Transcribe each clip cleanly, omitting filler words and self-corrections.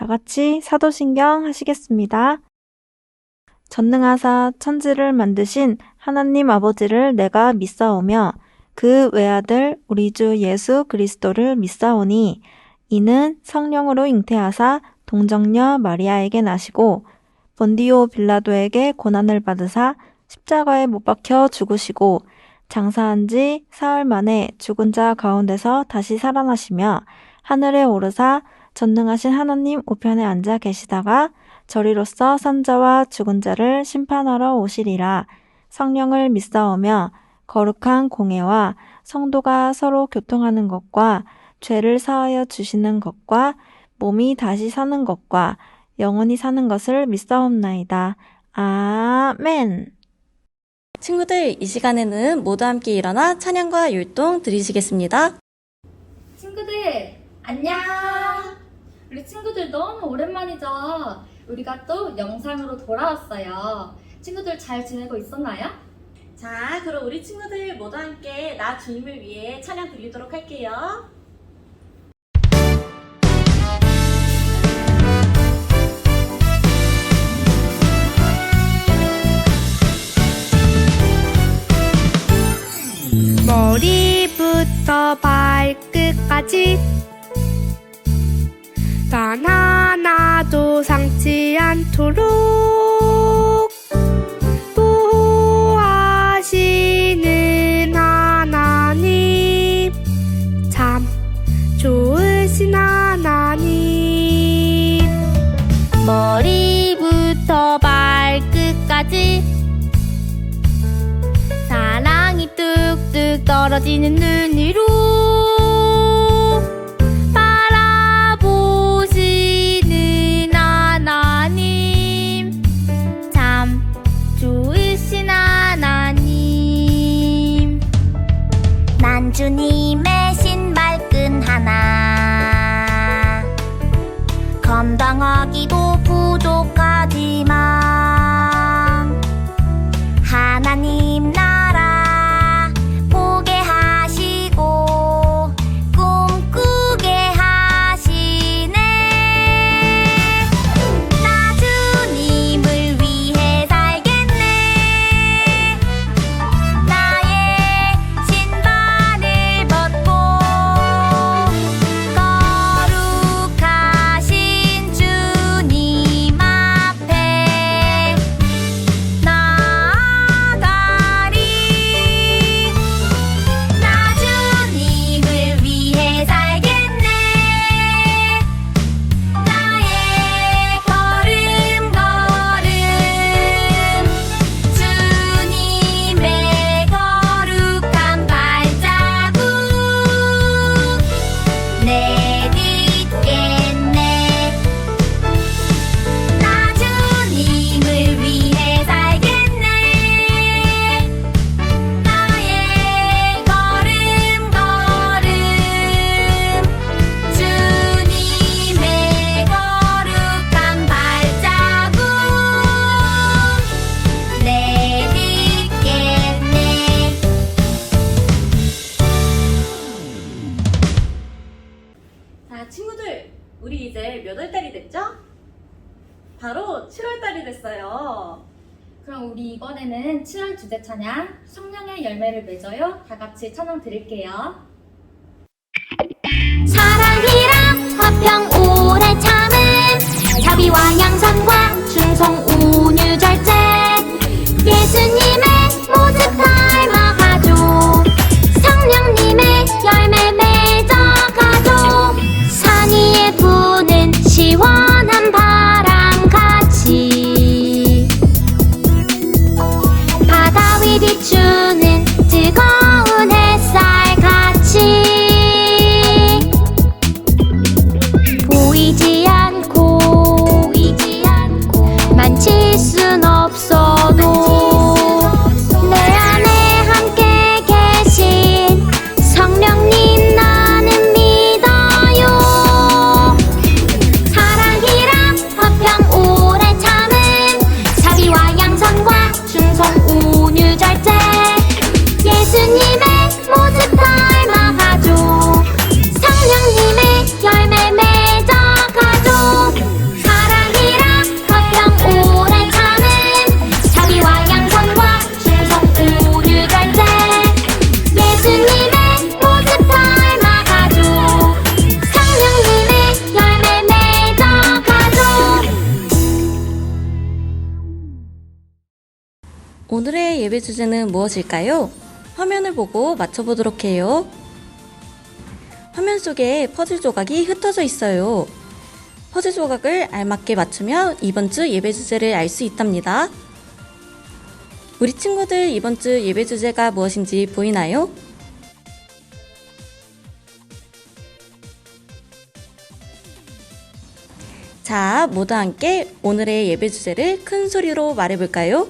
같이 사도신경 하시겠습니다. 전능하사 천지를 만드신 하나님 아버지를 내가 믿사오며 그 외아들 우리 주 예수 그리스도를 믿사오니 이는 성령으로 잉태하사 동정녀 마리아에게 나시고 본디오 빌라도에게 고난을 받으사 십자가에 못 박혀 죽으시고 장사한 지 사흘 만에 죽은 자 가운데서 다시 살아나시며 하늘에 오르사 전능하신 하나님 우편에 앉아 계시다가 저리로서 산자와 죽은 자를 심판하러 오시리라. 성령을 믿사오며 거룩한 공예와 성도가 서로 교통하는 것과 죄를 사하여 주시는 것과 몸이 다시 사는 것과 영원히 사는 것을 믿사옵나이다. 아멘. 친구들, 이 시간에는 모두 함께 일어나 찬양과 율동 드리시겠습니다. 친구들 안녕. 우리 친구들 너무 오랜만이죠. 우리가 또 영상으로 돌아왔어요. 친구들 잘 지내고 있었나요? 자, 그럼 우리 친구들 모두 함께 나 주님을 위해 찬양 드리도록 할게요. 머리부터 발끝까지 단 하나도 상치 않도록 보호하시는 하나님, 참 좋으신 하나님. 머리부터 발끝까지 사랑이 뚝뚝 떨어지는 눈으로 바라보시는 하나님, 참 좋으신 하나님. 난 주님의 신발끈 하나 감당하기도 부족하지만 하나님 나라 보게 하시고 꿈꾸게 하시네. 나 주님을 위해 살겠네. 나의 신발을 벗고 거룩하신 주님 앞에 나아가리. 나 주님을 위해 살겠네. 나의 걸음 주님의 거룩한 발자국 내딛겠네. 나 주님을 위해 살겠네. 나의 걸음 주님의 거룩한 발자국 내딛겠네. 자, 친구들, 우리 이제 몇 월달이 됐죠? 바로 7월달이 됐어요. 그럼 우리 이번에는 7월 주제 찬양 성령의 열매를 맺어요. 다 같이 찬양 드릴게요. 사랑이랑 화평 오래 참음 자비와 양선과 충성 온유 절제 예수님의 모습 닮아가죠. 성령님의 열매 맺어가죠. 산 위에 부는 시원한 바람같이 바다 위 비추는 뜨거운 햇살같이 오늘의 예배 주제는 무엇일까요? 화면을 보고 맞춰보도록 해요. 화면 속에 퍼즐 조각이 흩어져 있어요. 퍼즐 조각을 알맞게 맞추면 이번 주 예배 주제를 알 수 있답니다. 우리 친구들 이번 주 예배 주제가 무엇인지 보이나요? 자, 모두 함께 오늘의 예배 주제를 큰 소리로 말해볼까요?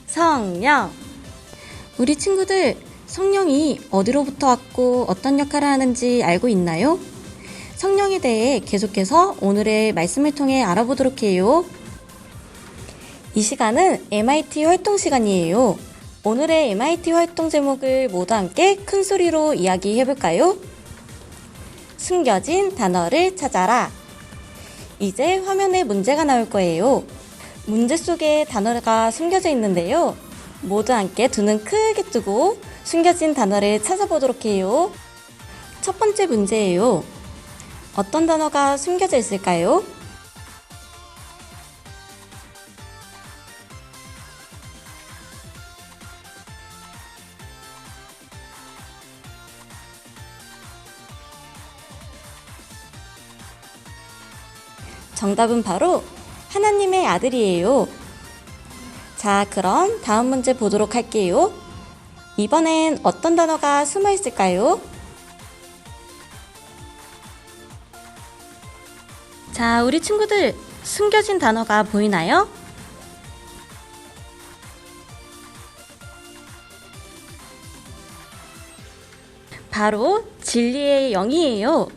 성령. 우리 친구들, 성령이 어디로부터 왔고 어떤 역할을 하는지 알고 있나요? 성령에 대해 계속해서 오늘의 말씀을 통해 알아보도록 해요. 이 시간은 MIT 활동 시간이에요. 오늘의 MIT 활동 제목을 모두 함께 큰 소리로 이야기해볼까요? 숨겨진 단어를 찾아라. 이제 화면에 문제가 나올 거예요. 문제 속에 단어가 숨겨져 있는데요. 모두 함께 두 눈 크게 뜨고 숨겨진 단어를 찾아보도록 해요. 첫 번째 문제예요. 어떤 단어가 숨겨져 있을까요? 정답은 바로 하나님의 아들이에요. 자, 그럼 다음 문제 보도록 할게요. 이번엔 어떤 단어가 숨어 있을까요? 자, 우리 친구들 숨겨진 단어가 보이나요? 바로 진리의 영이에요.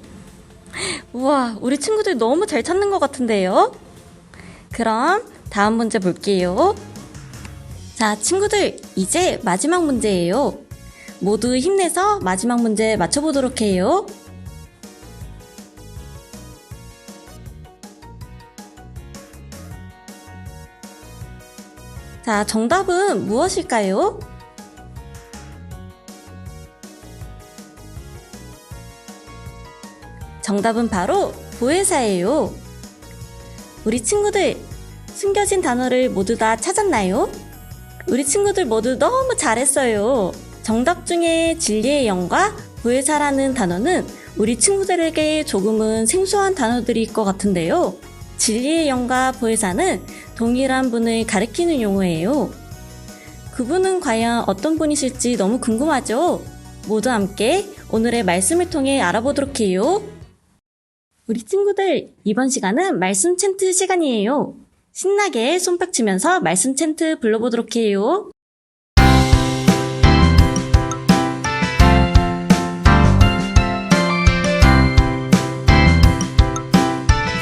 우와, 우리 친구들 너무 잘 찾는 것 같은데요? 그럼 다음 문제 볼게요. 자, 친구들, 이제 마지막 문제예요. 모두 힘내서 마지막 문제 맞춰보도록 해요. 자, 정답은 무엇일까요? 정답은 바로 보혜사예요. 우리 친구들, 숨겨진 단어를 모두 다 찾았나요? 우리 친구들 모두 너무 잘했어요. 정답 중에 진리의 영과 보혜사라는 단어는 우리 친구들에게 조금은 생소한 단어들일 것 같은데요. 진리의 영과 보혜사는 동일한 분을 가리키는 용어예요. 그분은 과연 어떤 분이실지 너무 궁금하죠? 모두 함께 오늘의 말씀을 통해 알아보도록 해요. 우리 친구들, 이번 시간은 말씀 챈트 시간이에요. 신나게 손뼉 치면서 말씀 챈트 불러보도록 해요.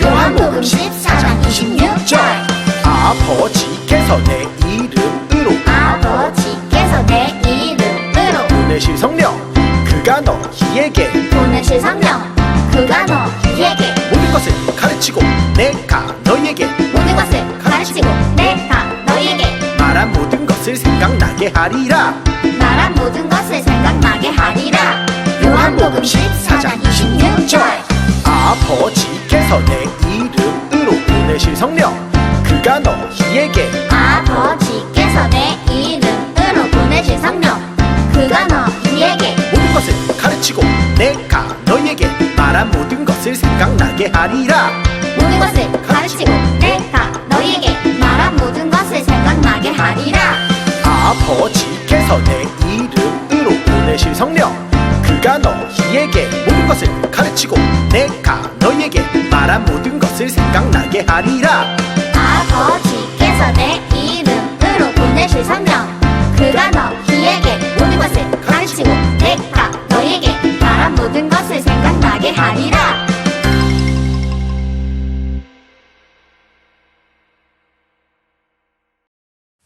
요한복음 14장 26절 아버지께서 내 이름으로 아버지께서 내 이름으로 보내실 성령 그가 너희에게 보내실 성령 그가 너희에게 모든 것을 가르치고 내가 너희에게 모든 것을 가르치고 내가 너희에게 말한 모든 것을 생각나게 하리라. 말한 모든 것을 생각나게 하리라. 요한복음 14장 26절 아버지께서 내 이름으로 보내실 성령 그가 너희에게 아버지께서 내 이름으로 보내실 성령 그가 너희에게 모든 것을 가르치고 내가 너희에게 말한 모든 것을 생각나게 하리라. 모든 것을 가르치고 내가 너희에게 말한 모든 것을 생각나게 하리라. 아버지께서 내 이름으로 보내실 성령 그가 너희에게 모든 것을 가르치고 내가 너희에게 말한 모든 것을 생각나게 하리라. 아버지께서 내 이름으로 보내실 성령 그가 너희에게 모든 것을 가르치고 내가 너희에게 말한 모든 것을 생각나게 하리라.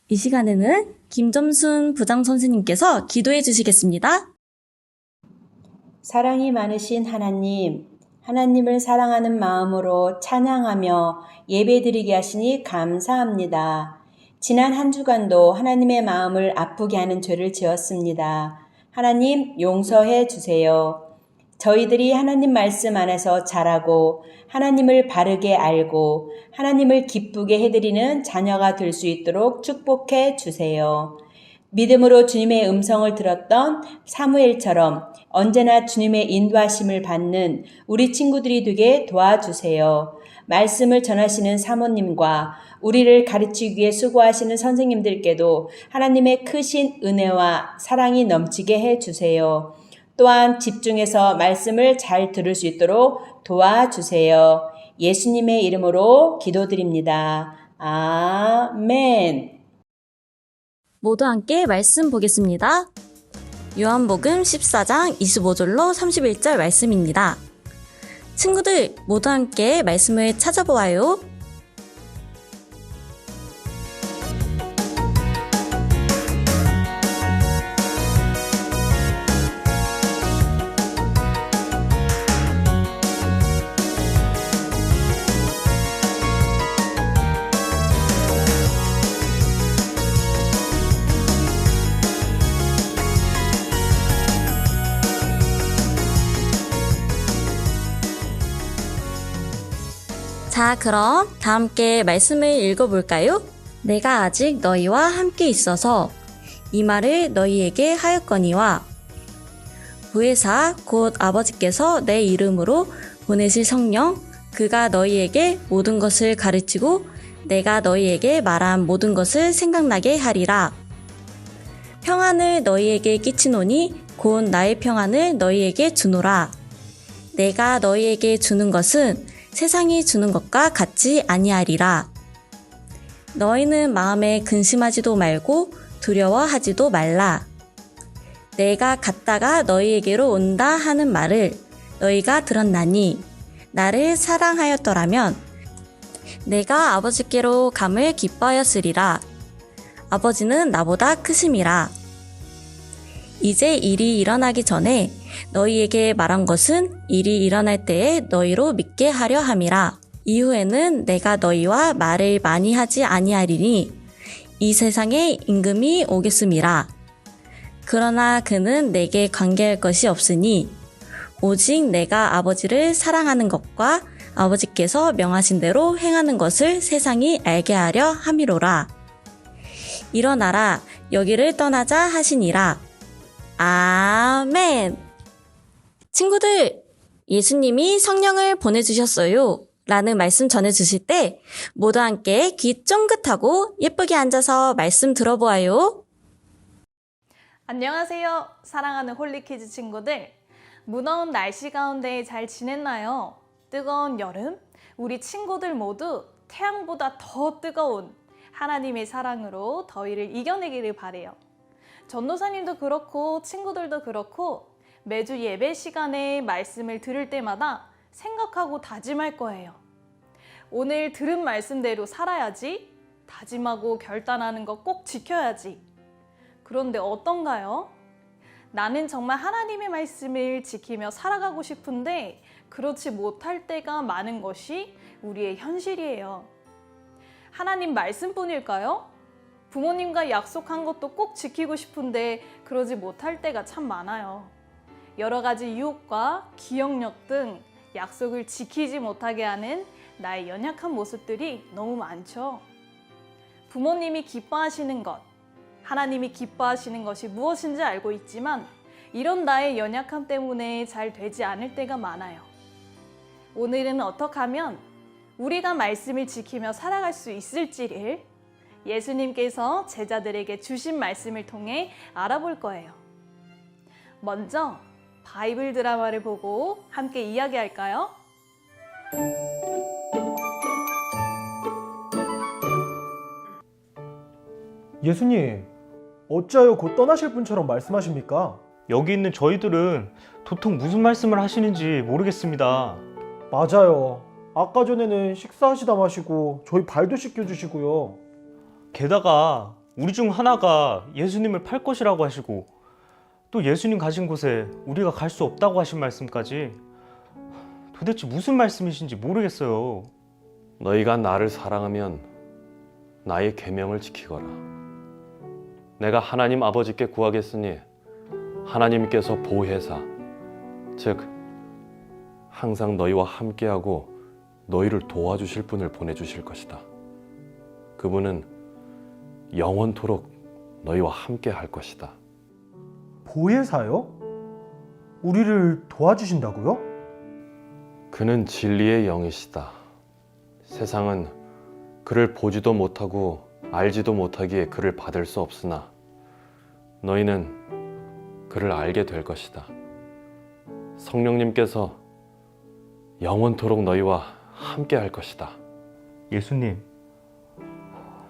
이 시간에는 김점순 부장 선생님께서 기도해 주시겠습니다. 사랑이 많으신 하나님, 하나님을 사랑하는 마음으로 찬양하며 예배드리게 하시니 감사합니다. 지난 한 주간도 하나님의 마음을 아프게 하는 죄를 지었습니다. 하나님 용서해 주세요. 저희들이 하나님 말씀 안에서 자라고 하나님을 바르게 알고 하나님을 기쁘게 해드리는 자녀가 될 수 있도록 축복해 주세요. 믿음으로 주님의 음성을 들었던 사무엘처럼 언제나 주님의 인도하심을 받는 우리 친구들이 되게 도와주세요. 말씀을 전하시는 사모님과 우리를 가르치기 위해 수고하시는 선생님들께도 하나님의 크신 은혜와 사랑이 넘치게 해주세요. 또한 집중해서 말씀을 잘 들을 수 있도록 도와주세요. 예수님의 이름으로 기도드립니다. 아멘. 모두 함께 말씀 보겠습니다. 요한복음 14장 25절로 31절 말씀입니다. 친구들, 모두 함께 말씀을 찾아보아요. 자, 그럼 다 함께 말씀을 읽어볼까요? 내가 아직 너희와 함께 있어서 이 말을 너희에게 하였거니와 보혜사 곧 아버지께서 내 이름으로 보내실 성령 그가 너희에게 모든 것을 가르치고 내가 너희에게 말한 모든 것을 생각나게 하리라. 평안을 너희에게 끼치노니 곧 나의 평안을 너희에게 주노라. 내가 너희에게 주는 것은 세상이 주는 것과 같지 아니하리라. 너희는 마음에 근심하지도 말고 두려워하지도 말라. 내가 갔다가 너희에게로 온다 하는 말을 너희가 들었나니 나를 사랑하였더라면 내가 아버지께로 감을 기뻐하였으리라. 아버지는 나보다 크심이라. 이제 일이 일어나기 전에 너희에게 말한 것은 일이 일어날 때에 너희로 믿게 하려 함이라. 이후에는 내가 너희와 말을 많이 하지 아니하리니 이 세상에 임금이 오겠음이라. 그러나 그는 내게 관계할 것이 없으니 오직 내가 아버지를 사랑하는 것과 아버지께서 명하신 대로 행하는 것을 세상이 알게 하려 함이로라. 일어나라, 여기를 떠나자 하시니라. 아멘. 친구들, 예수님이 성령을 보내주셨어요 라는 말씀 전해주실 때 모두 함께 귀 쫑긋하고 예쁘게 앉아서 말씀 들어보아요. 안녕하세요. 사랑하는 홀리키즈 친구들. 무더운 날씨 가운데 잘 지냈나요? 뜨거운 여름, 우리 친구들 모두 태양보다 더 뜨거운 하나님의 사랑으로 더위를 이겨내기를 바래요. 전도사님도 그렇고 친구들도 그렇고 매주 예배 시간에 말씀을 들을 때마다 생각하고 다짐할 거예요. 오늘 들은 말씀대로 살아야지, 다짐하고 결단하는 거 꼭 지켜야지. 그런데 어떤가요? 나는 정말 하나님의 말씀을 지키며 살아가고 싶은데 그렇지 못할 때가 많은 것이 우리의 현실이에요. 하나님 말씀뿐일까요? 부모님과 약속한 것도 꼭 지키고 싶은데 그러지 못할 때가 참 많아요. 여러 가지 유혹과 기억력 등 약속을 지키지 못하게 하는 나의 연약한 모습들이 너무 많죠. 부모님이 기뻐하시는 것, 하나님이 기뻐하시는 것이 무엇인지 알고 있지만 이런 나의 연약함 때문에 잘 되지 않을 때가 많아요. 오늘은 어떻게 하면 우리가 말씀을 지키며 살아갈 수 있을지를 예수님께서 제자들에게 주신 말씀을 통해 알아볼 거예요. 먼저 바이블 드라마를 보고 함께 이야기할까요? 예수님, 어찌하여 곧 떠나실 분처럼 말씀하십니까? 여기 있는 저희들은 도통 무슨 말씀을 하시는지 모르겠습니다. 맞아요. 아까 전에는 식사하시다 마시고 저희 발도 씻겨주시고요. 게다가 우리 중 하나가 예수님을 팔 것이라고 하시고 또 예수님 가신 곳에 우리가 갈 수 없다고 하신 말씀까지 도대체 무슨 말씀이신지 모르겠어요. 너희가 나를 사랑하면 나의 계명을 지키거라. 내가 하나님 아버지께 구하겠으니 하나님께서 보혜사, 즉 항상 너희와 함께하고 너희를 도와주실 분을 보내주실 것이다. 그분은 영원토록 너희와 함께 할 것이다. 보혜사요? 우리를 도와주신다고요? 그는 진리의 영이시다. 세상은 그를 보지도 못하고 알지도 못하기에 그를 받을 수 없으나 너희는 그를 알게 될 것이다. 성령님께서 영원토록 너희와 함께 할 것이다. 예수님,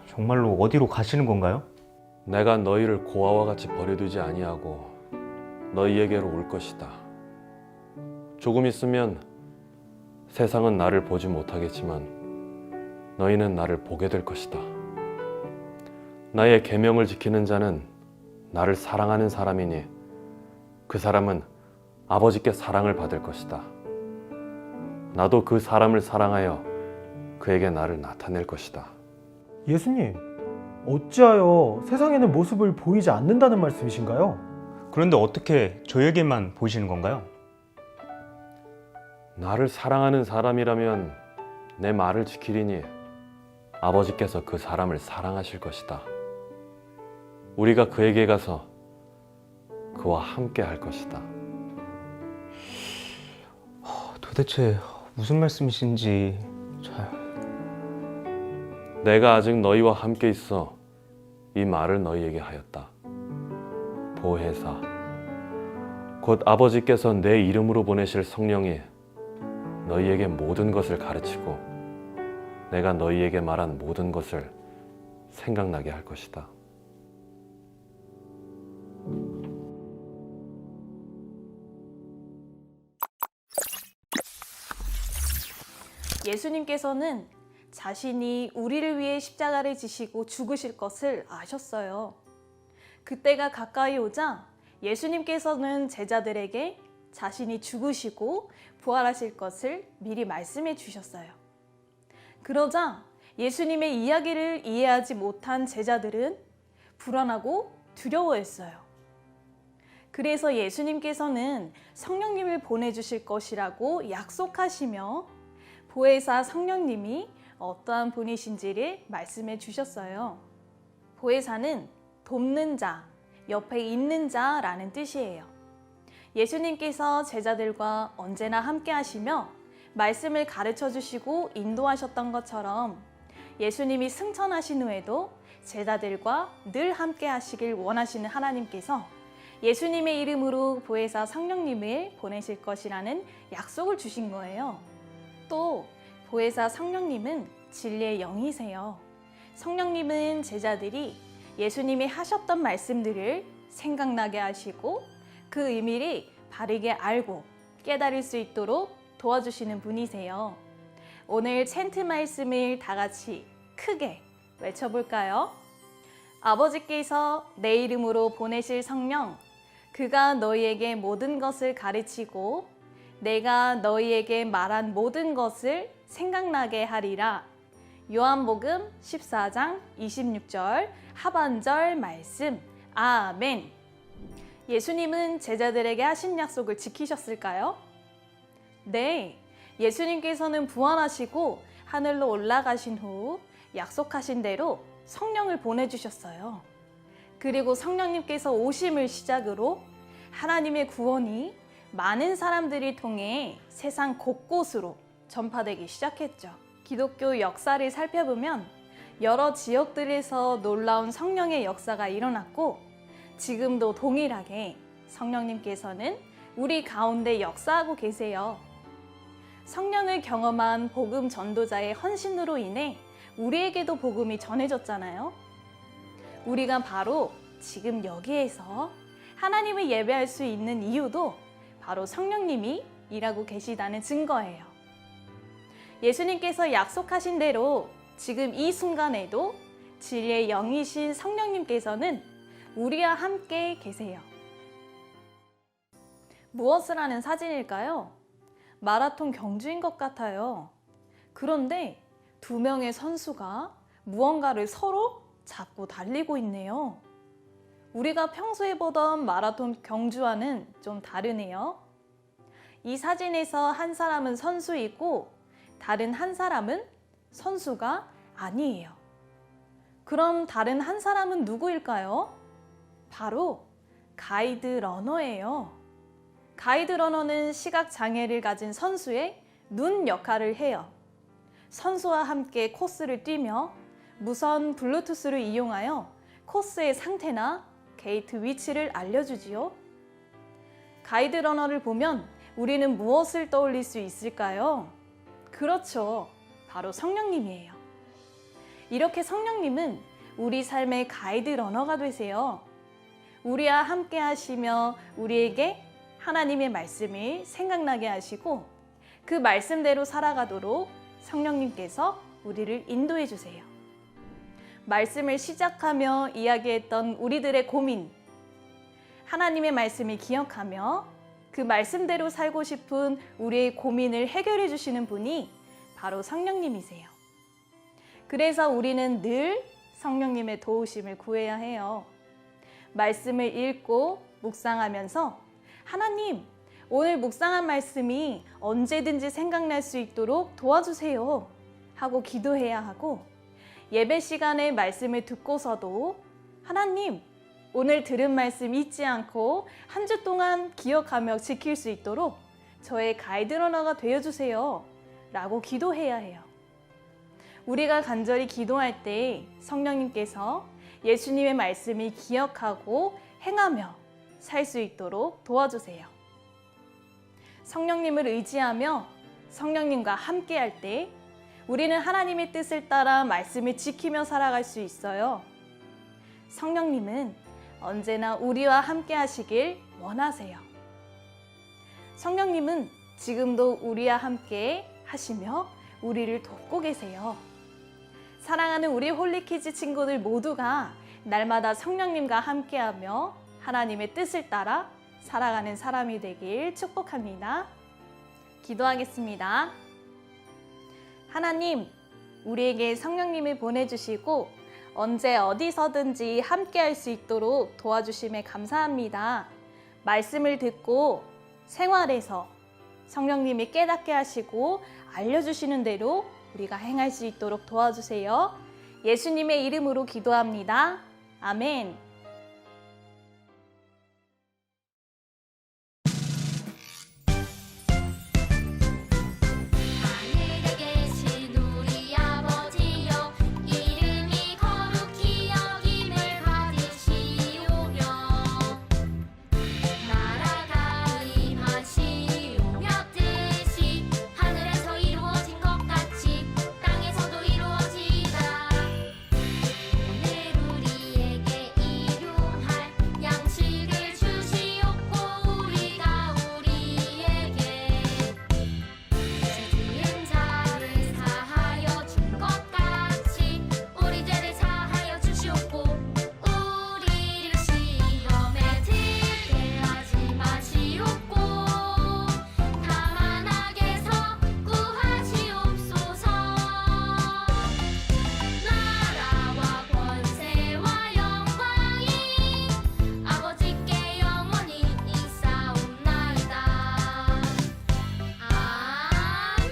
정말로 어디로 가시는 건가요? 내가 너희를 고아와 같이 버려두지 아니하고 너희에게로 올 것이다. 조금 있으면 세상은 나를 보지 못하겠지만 너희는 나를 보게 될 것이다. 나의 계명을 지키는 자는 나를 사랑하는 사람이니 그 사람은 아버지께 사랑을 받을 것이다. 나도 그 사람을 사랑하여 그에게 나를 나타낼 것이다. 예수님, 어찌하여 세상에는 모습을 보이지 않는다는 말씀이신가요? 그런데 어떻게 저에게만 보이시는 건가요? 나를 사랑하는 사람이라면 내 말을 지키리니 아버지께서 그 사람을 사랑하실 것이다. 우리가 그에게 가서 그와 함께 할 것이다. 도대체 무슨 말씀이신지 잘... 내가 아직 너희와 함께 있어 이 말을 너희에게 하였다. 보혜사, 곧 아버지께서 내 이름으로 보내실 성령이 너희에게 모든 것을 가르치고 내가 너희에게 말한 모든 것을 생각나게 할 것이다. 예수님께서는 자신이 우리를 위해 십자가를 지시고 죽으실 것을 아셨어요. 그때가 가까이 오자 예수님께서는 제자들에게 자신이 죽으시고 부활하실 것을 미리 말씀해 주셨어요. 그러자 예수님의 이야기를 이해하지 못한 제자들은 불안하고 두려워했어요. 그래서 예수님께서는 성령님을 보내주실 것이라고 약속하시며 보혜사 성령님이 어떠한 분이신지를 말씀해 주셨어요. 보혜사는 돕는 자, 옆에 있는 자라는 뜻이에요. 예수님께서 제자들과 언제나 함께 하시며 말씀을 가르쳐 주시고 인도하셨던 것처럼 예수님이 승천하신 후에도 제자들과 늘 함께 하시길 원하시는 하나님께서 예수님의 이름으로 보혜사 성령님을 보내실 것이라는 약속을 주신 거예요. 또 보혜사 성령님은 진리의 영이세요. 성령님은 제자들이 예수님이 하셨던 말씀들을 생각나게 하시고 그 의미를 바르게 알고 깨달을 수 있도록 도와주시는 분이세요. 오늘 챈트 말씀을 다 같이 크게 외쳐볼까요? 아버지께서 내 이름으로 보내실 성령, 그가 너희에게 모든 것을 가르치고 내가 너희에게 말한 모든 것을 생각나게 하리라. 요한복음 14장 26절 하반절 말씀. 아멘. 예수님은 제자들에게 하신 약속을 지키셨을까요? 네. 예수님께서는 부활하시고 하늘로 올라가신 후 약속하신 대로 성령을 보내주셨어요. 그리고 성령님께서 오심을 시작으로 하나님의 구원이 많은 사람들이 통해 세상 곳곳으로 전파되기 시작했죠. 기독교 역사를 살펴보면 여러 지역들에서 놀라운 성령의 역사가 일어났고 지금도 동일하게 성령님께서는 우리 가운데 역사하고 계세요. 성령을 경험한 복음 전도자의 헌신으로 인해 우리에게도 복음이 전해졌잖아요. 우리가 바로 지금 여기에서 하나님을 예배할 수 있는 이유도 바로 성령님이 일하고 계시다는 증거예요. 예수님께서 약속하신 대로 지금 이 순간에도 진리의 영이신 성령님께서는 우리와 함께 계세요. 무엇을 하는 사진일까요? 마라톤 경주인 것 같아요. 그런데 두 명의 선수가 무언가를 서로 잡고 달리고 있네요. 우리가 평소에 보던 마라톤 경주와는 좀 다르네요. 이 사진에서 한 사람은 선수이고 다른 한 사람은 선수가 아니에요. 그럼 다른 한 사람은 누구일까요? 바로 가이드 러너예요. 가이드 러너는 시각장애를 가진 선수의 눈 역할을 해요. 선수와 함께 코스를 뛰며 무선 블루투스를 이용하여 코스의 상태나 게이트 위치를 알려주지요. 가이드 러너를 보면 우리는 무엇을 떠올릴 수 있을까요? 그렇죠. 바로 성령님이에요. 이렇게 성령님은 우리 삶의 가이드 러너가 되세요. 우리와 함께 하시며 우리에게 하나님의 말씀이 생각나게 하시고 그 말씀대로 살아가도록 성령님께서 우리를 인도해 주세요. 말씀을 시작하며 이야기했던 우리들의 고민, 하나님의 말씀을 기억하며 그 말씀대로 살고 싶은 우리의 고민을 해결해 주시는 분이 바로 성령님이세요. 그래서 우리는 늘 성령님의 도우심을 구해야 해요. 말씀을 읽고 묵상하면서 하나님, 오늘 묵상한 말씀이 언제든지 생각날 수 있도록 도와주세요 하고 기도해야 하고, 예배 시간에 말씀을 듣고서도 하나님, 오늘 들은 말씀 잊지 않고 한 주 동안 기억하며 지킬 수 있도록 저의 가이드 러너가 되어주세요 라고 기도해야 해요. 우리가 간절히 기도할 때 성령님께서 예수님의 말씀을 기억하고 행하며 살 수 있도록 도와주세요. 성령님을 의지하며 성령님과 함께 할 때 우리는 하나님의 뜻을 따라 말씀을 지키며 살아갈 수 있어요. 성령님은 언제나 우리와 함께 하시길 원하세요. 성령님은 지금도 우리와 함께 하시며 우리를 돕고 계세요. 사랑하는 우리 홀리키즈 친구들 모두가 날마다 성령님과 함께하며 하나님의 뜻을 따라 살아가는 사람이 되길 축복합니다. 기도하겠습니다. 하나님, 우리에게 성령님을 보내주시고 언제 어디서든지 함께할 수 있도록 도와주심에 감사합니다. 말씀을 듣고 생활에서 성령님이 깨닫게 하시고 알려주시는 대로 우리가 행할 수 있도록 도와주세요. 예수님의 이름으로 기도합니다. 아멘. 하늘에 계신 우리 아버지여, 이름이 거룩히 여김을 받으시오며, 나라가 임하시오며, 뜻이 하늘에서 이루어진 것 같이 땅에서도 이루어지이다. 오늘 우리에게 일용할 양식을 주시옵고, 우리가 우리에게 지은 자를 사하여 준 것 같이 우리 죄를 사하여 주시옵고, 우리를 시험에 들게 하지 마시옵고, 다만 악에서 구하시옵소서. 나라와 권세와 영광이 아버지께 영원히 있사옵나이다. 아멘.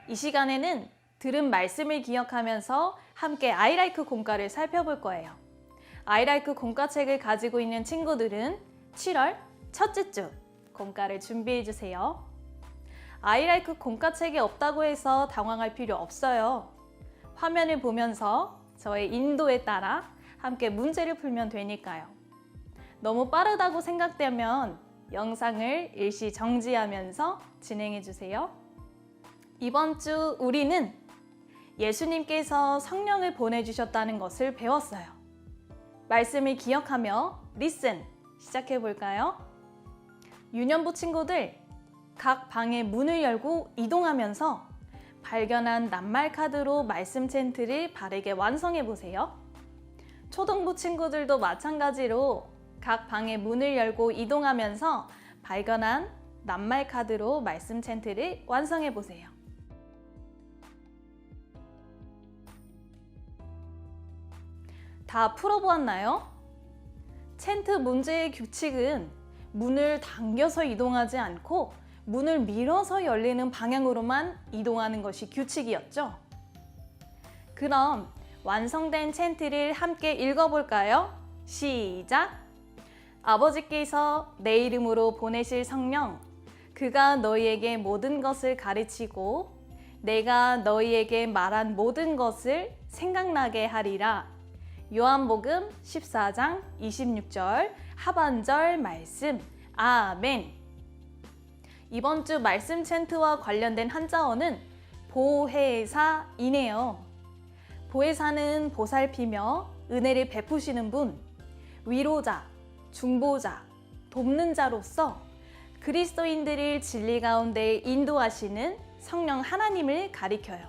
이 시간에는 들은 말씀을 기억하면서 함께 아이라이크 공과를 살펴볼 거예요. 아이라이크 공과책을 가지고 있는 친구들은 7월 첫째 주 공과를 준비해 주세요. 아이라이크 공과책이 없다고 해서 당황할 필요 없어요. 화면을 보면서 저의 인도에 따라 함께 문제를 풀면 되니까요. 너무 빠르다고 생각되면 영상을 일시 정지하면서 진행해 주세요. 이번 주 우리는 예수님께서 성령을 보내주셨다는 것을 배웠어요. 말씀을 기억하며 리슨 시작해 볼까요? 유년부 친구들, 각 방의 문을 열고 이동하면서 발견한 낱말 카드로 말씀 챈트를 바르게 완성해 보세요. 초등부 친구들도 마찬가지로 각 방의 문을 열고 이동하면서 발견한 낱말 카드로 말씀 챈트를 완성해 보세요. 다 풀어보았나요? 챈트 문제의 규칙은 문을 당겨서 이동하지 않고 문을 밀어서 열리는 방향으로만 이동하는 것이 규칙이었죠. 그럼 완성된 챈트를 함께 읽어볼까요? 시작! 아버지께서 내 이름으로 보내실 성령, 그가 너희에게 모든 것을 가르치고 내가 너희에게 말한 모든 것을 생각나게 하리라. 요한복음 14장 26절 하반절 말씀. 아멘. 이번 주 말씀 챈트와 관련된 한자어는 보혜사이네요. 보혜사는 보살피며 은혜를 베푸시는 분, 위로자, 중보자, 돕는 자로서 그리스도인들을 진리 가운데 인도하시는 성령 하나님을 가리켜요.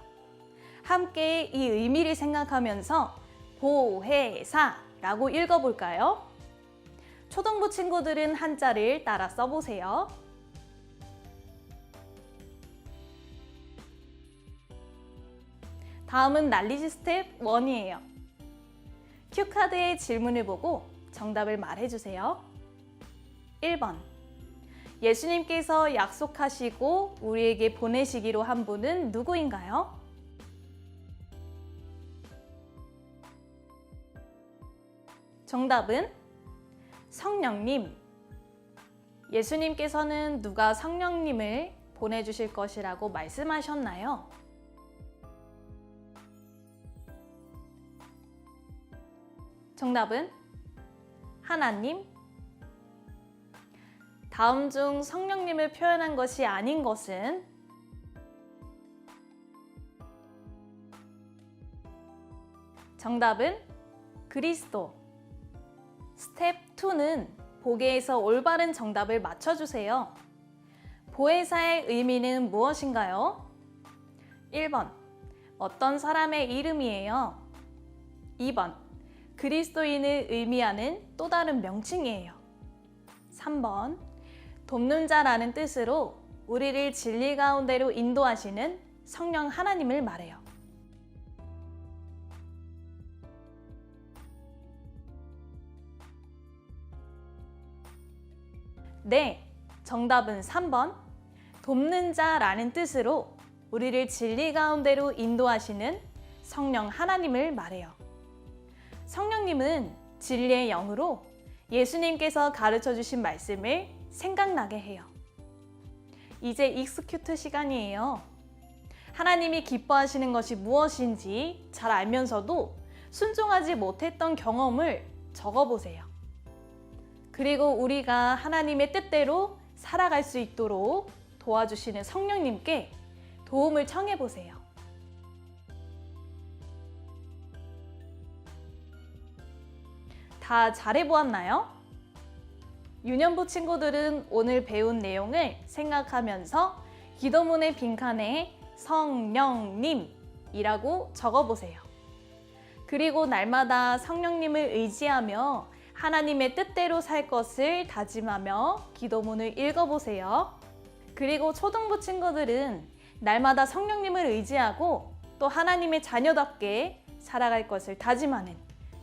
함께 이 의미를 생각하면서 보혜사라고 읽어볼까요? 초등부 친구들은 한자를 따라 써보세요. 다음은 난리지 스텝 1이에요. 큐카드의 질문을 보고 정답을 말해주세요. 1번. 예수님께서 약속하시고 우리에게 보내시기로 한 분은 누구인가요? 정답은 성령님. 예수님께서는 누가 성령님을 보내주실 것이라고 말씀하셨나요? 정답은 하나님. 다음 중 성령님을 표현한 것이 아닌 것은 정답은 그리스도. 스텝 2는 보기에서 올바른 정답을 맞춰주세요. 보혜사의 의미는 무엇인가요? 1번. 어떤 사람의 이름이에요? 2번. 그리스도인을 의미하는 또 다른 명칭이에요. 3번. 돕는 자라는 뜻으로 우리를 진리 가운데로 인도하시는 성령 하나님을 말해요. 네, 정답은 3번. 돕는 자라는 뜻으로 우리를 진리 가운데로 인도하시는 성령 하나님을 말해요. 성령님은 진리의 영으로 예수님께서 가르쳐 주신 말씀을 생각나게 해요. 이제 익스큐트 시간이에요. 하나님이 기뻐하시는 것이 무엇인지 잘 알면서도 순종하지 못했던 경험을 적어보세요. 그리고 우리가 하나님의 뜻대로 살아갈 수 있도록 도와주시는 성령님께 도움을 청해보세요. 다 잘해보았나요? 유년부 친구들은 오늘 배운 내용을 생각하면서 기도문의 빈칸에 성령님이라고 적어보세요. 그리고 날마다 성령님을 의지하며 하나님의 뜻대로 살 것을 다짐하며 기도문을 읽어보세요. 그리고 초등부 친구들은 날마다 성령님을 의지하고 또 하나님의 자녀답게 살아갈 것을 다짐하는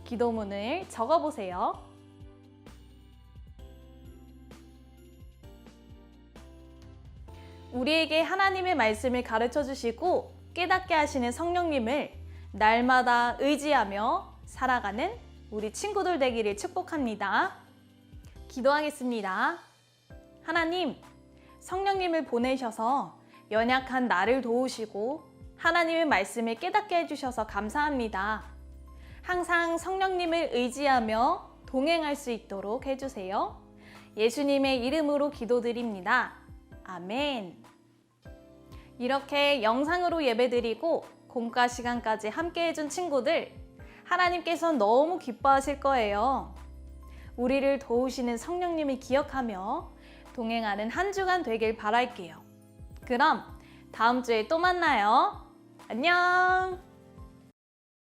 기도문을 적어보세요. 우리에게 하나님의 말씀을 가르쳐 주시고 깨닫게 하시는 성령님을 날마다 의지하며 살아가는 우리 친구들 되기를 축복합니다. 기도하겠습니다. 하나님, 성령님을 보내셔서 연약한 나를 도우시고 하나님의 말씀을 깨닫게 해주셔서 감사합니다. 항상 성령님을 의지하며 동행할 수 있도록 해주세요. 예수님의 이름으로 기도드립니다. 아멘. 이렇게 영상으로 예배드리고 공과 시간까지 함께 해준 친구들, 하나님께서 너무 기뻐하실 거예요. 우리를 도우시는 성령님을 기억하며 동행하는 한 주간 되길 바랄게요. 그럼 다음 주에 또 만나요. 안녕.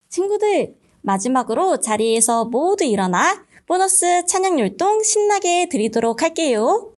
친구들, 마지막으로 자리에서 모두 일어나 보너스 찬양 율동 신나게 드리도록 할게요.